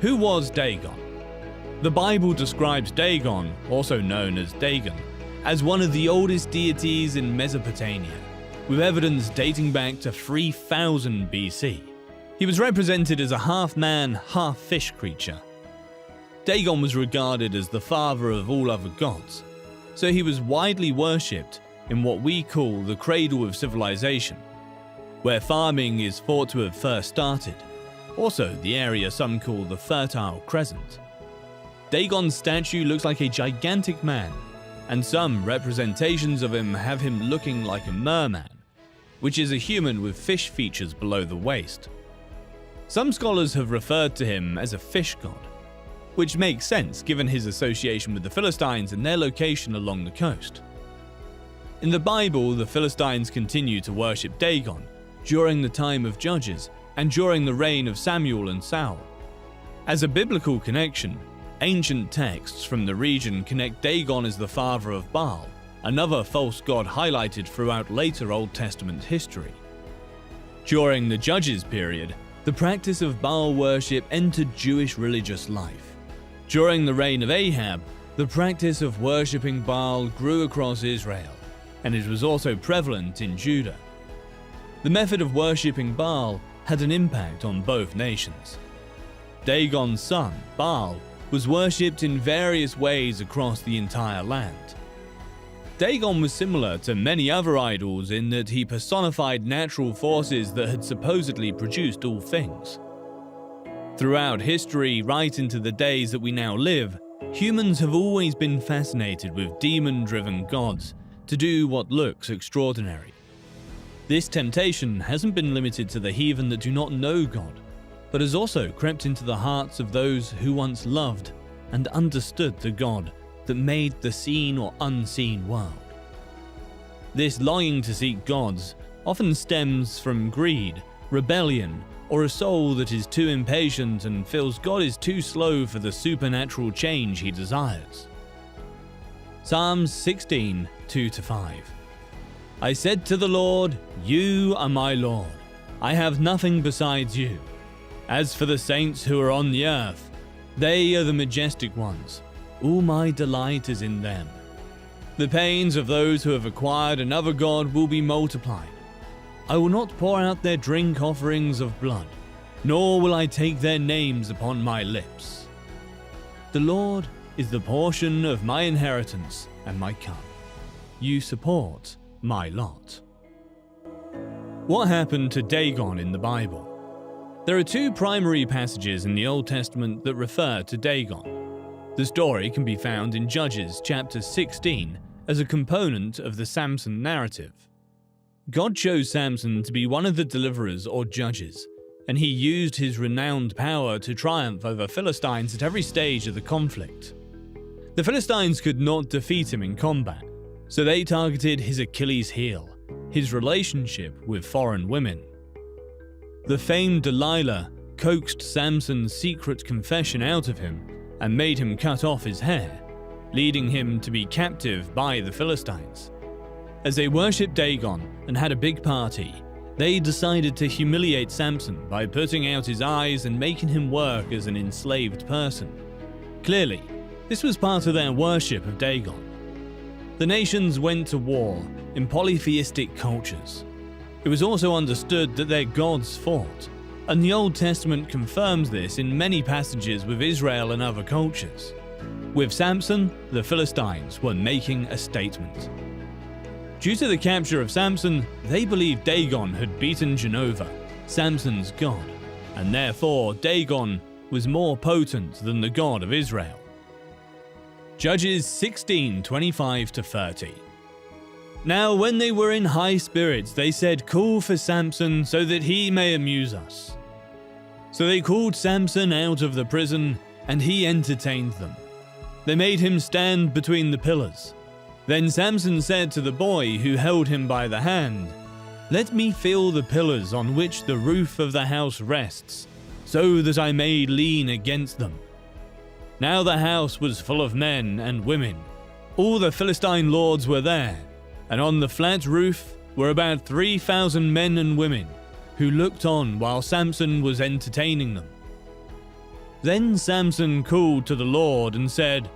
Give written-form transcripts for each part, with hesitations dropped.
Who was Dagon? The Bible describes Dagon, also known as Dagon, as one of the oldest deities in Mesopotamia, with evidence dating back to 3000 BC. He was represented as a half-man, half-fish creature. Dagon was regarded as the father of all other gods, so he was widely worshipped in what we call the cradle of civilization, where farming is thought to have first started, also the area some call the Fertile Crescent. Dagon's statue looks like a gigantic man, and some representations of him have him looking like a merman, which is a human with fish features below the waist. Some scholars have referred to him as a fish god, which makes sense given his association with the Philistines and their location along the coast. In the Bible, the Philistines continue to worship Dagon during the time of Judges and during the reign of Samuel and Saul. As a biblical connection, ancient texts from the region connect Dagon as the father of Baal, another false god highlighted throughout later Old Testament history. During the Judges period, the practice of Baal worship entered Jewish religious life. During the reign of Ahab, the practice of worshipping Baal grew across Israel, and it was also prevalent in Judah. The method of worshipping Baal had an impact on both nations. Dagon's son, Baal, was worshipped in various ways across the entire land. Dagon was similar to many other idols in that he personified natural forces that had supposedly produced all things. Throughout history, right into the days that we now live, humans have always been fascinated with demon-driven gods to do what looks extraordinary. This temptation hasn't been limited to the heathen that do not know God, but has also crept into the hearts of those who once loved and understood the God that made the seen or unseen world. This longing to seek gods often stems from greed, rebellion, or a soul that is too impatient and feels God is too slow for the supernatural change he desires. Psalms 16, 2-5. I said to the Lord, "You are my Lord. I have nothing besides you. As for the saints who are on the earth, they are the majestic ones. All my delight is in them." The pains of those who have acquired another god will be multiplied. I will not pour out their drink offerings of blood, nor will I take their names upon my lips. The Lord is the portion of my inheritance and my cup. You support my lot. What happened to Dagon in the Bible? There are two primary passages in the Old Testament that refer to Dagon. The story can be found in Judges chapter 16 as a component of the Samson narrative. God chose Samson to be one of the deliverers or judges, and he used his renowned power to triumph over Philistines at every stage of the conflict. The Philistines could not defeat him in combat, so they targeted his Achilles heel, his relationship with foreign women. The famed Delilah coaxed Samson's secret confession out of him and made him cut off his hair, leading him to be captive by the Philistines. As they worshipped Dagon and had a big party, they decided to humiliate Samson by putting out his eyes and making him work as an enslaved person. Clearly, this was part of their worship of Dagon. The nations went to war in polytheistic cultures. It was also understood that their gods fought, and the Old Testament confirms this in many passages with Israel and other cultures. With Samson, the Philistines were making a statement. Due to the capture of Samson, they believed Dagon had beaten Jehovah, Samson's god, and therefore Dagon was more potent than the God of Israel. Judges 16:25-30. Now when they were in high spirits, they said, "Call for Samson so that he may amuse us." So they called Samson out of the prison, and he entertained them. They made him stand between the pillars. Then Samson said to the boy who held him by the hand, "Let me feel the pillars on which the roof of the house rests, so that I may lean against them." Now the house was full of men and women. All the Philistine lords were there, and on the flat roof were about 3,000 men and women who looked on while Samson was entertaining them. Then Samson called to the Lord and said,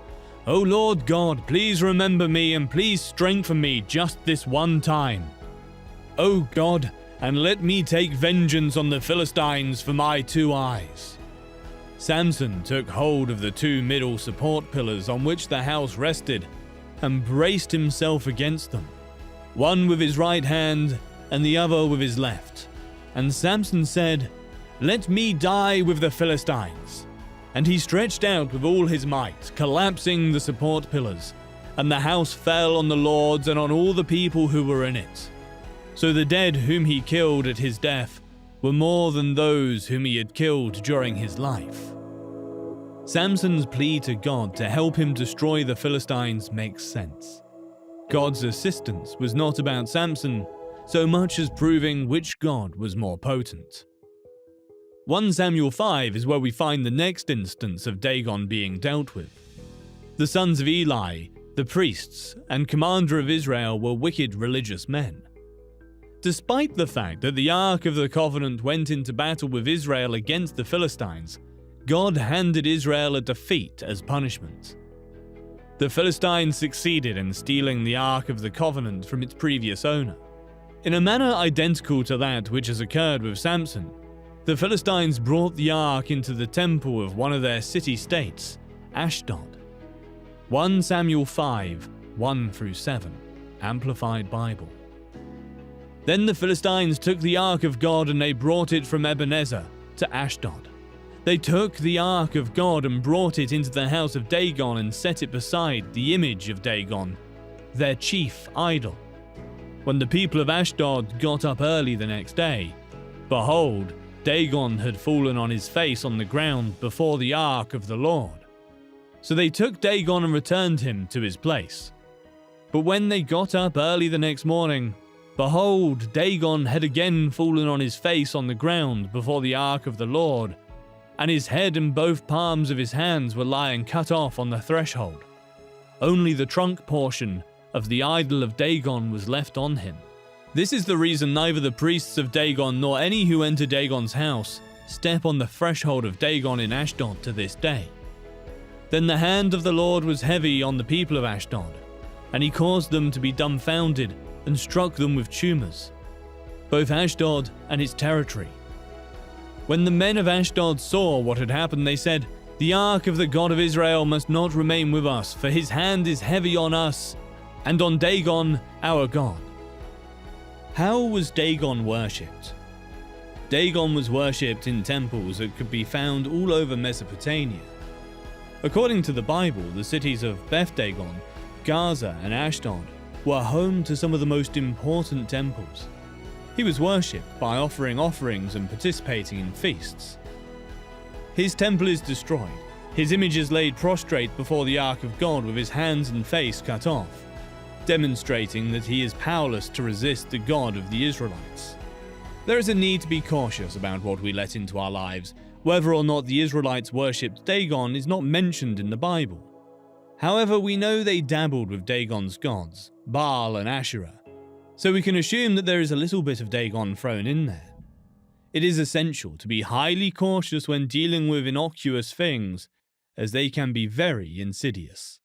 "O Lord God, please remember me and please strengthen me just this one time. O God, and let me take vengeance on the Philistines for my 2 eyes." Samson took hold of the 2 middle support pillars on which the house rested and braced himself against them, one with his right hand and the other with his left. And Samson said, "Let me die with the Philistines." And he stretched out with all his might, collapsing the support pillars, and the house fell on the lords and on all the people who were in it. So the dead whom he killed at his death were more than those whom he had killed during his life. Samson's plea to God to help him destroy the Philistines makes sense. God's assistance was not about Samson so much as proving which God was more potent. 1 Samuel 5 is where we find the next instance of Dagon being dealt with. The sons of Eli, the priests, and commander of Israel were wicked religious men. Despite the fact that the Ark of the Covenant went into battle with Israel against the Philistines, God handed Israel a defeat as punishment. The Philistines succeeded in stealing the Ark of the Covenant from its previous owner. In a manner identical to that which has occurred with Samson, the Philistines brought the Ark into the temple of one of their city-states, Ashdod. 1 Samuel 5, 1-7, Amplified Bible. Then the Philistines took the Ark of God and they brought it from Ebenezer to Ashdod. They took the Ark of God and brought it into the house of Dagon and set it beside the image of Dagon, their chief idol. When the people of Ashdod got up early the next day, behold, Dagon had fallen on his face on the ground before the Ark of the Lord. So they took Dagon and returned him to his place. But when they got up early the next morning, behold, Dagon had again fallen on his face on the ground before the Ark of the Lord, and his head and both palms of his hands were lying cut off on the threshold. Only the trunk portion of the idol of Dagon was left on him. This is the reason neither the priests of Dagon nor any who enter Dagon's house step on the threshold of Dagon in Ashdod to this day. Then the hand of the Lord was heavy on the people of Ashdod, and he caused them to be dumbfounded and struck them with tumors, both Ashdod and its territory. When the men of Ashdod saw what had happened, they said, "The Ark of the God of Israel must not remain with us, for his hand is heavy on us and on Dagon, our God." How was Dagon worshipped? Dagon was worshipped in temples that could be found all over Mesopotamia. According to the Bible, the cities of Beth-Dagon, Gaza, and Ashdod were home to some of the most important temples. He was worshipped by offering offerings and participating in feasts. His temple is destroyed. His image is laid prostrate before the Ark of God with his hands and face cut off, demonstrating that he is powerless to resist the God of the Israelites. There is a need to be cautious about what we let into our lives. Whether or not the Israelites worshipped Dagon is not mentioned in the Bible. However, we know they dabbled with Dagon's gods, Baal and Asherah, so we can assume that there is a little bit of Dagon thrown in there. It is essential to be highly cautious when dealing with innocuous things, as they can be very insidious.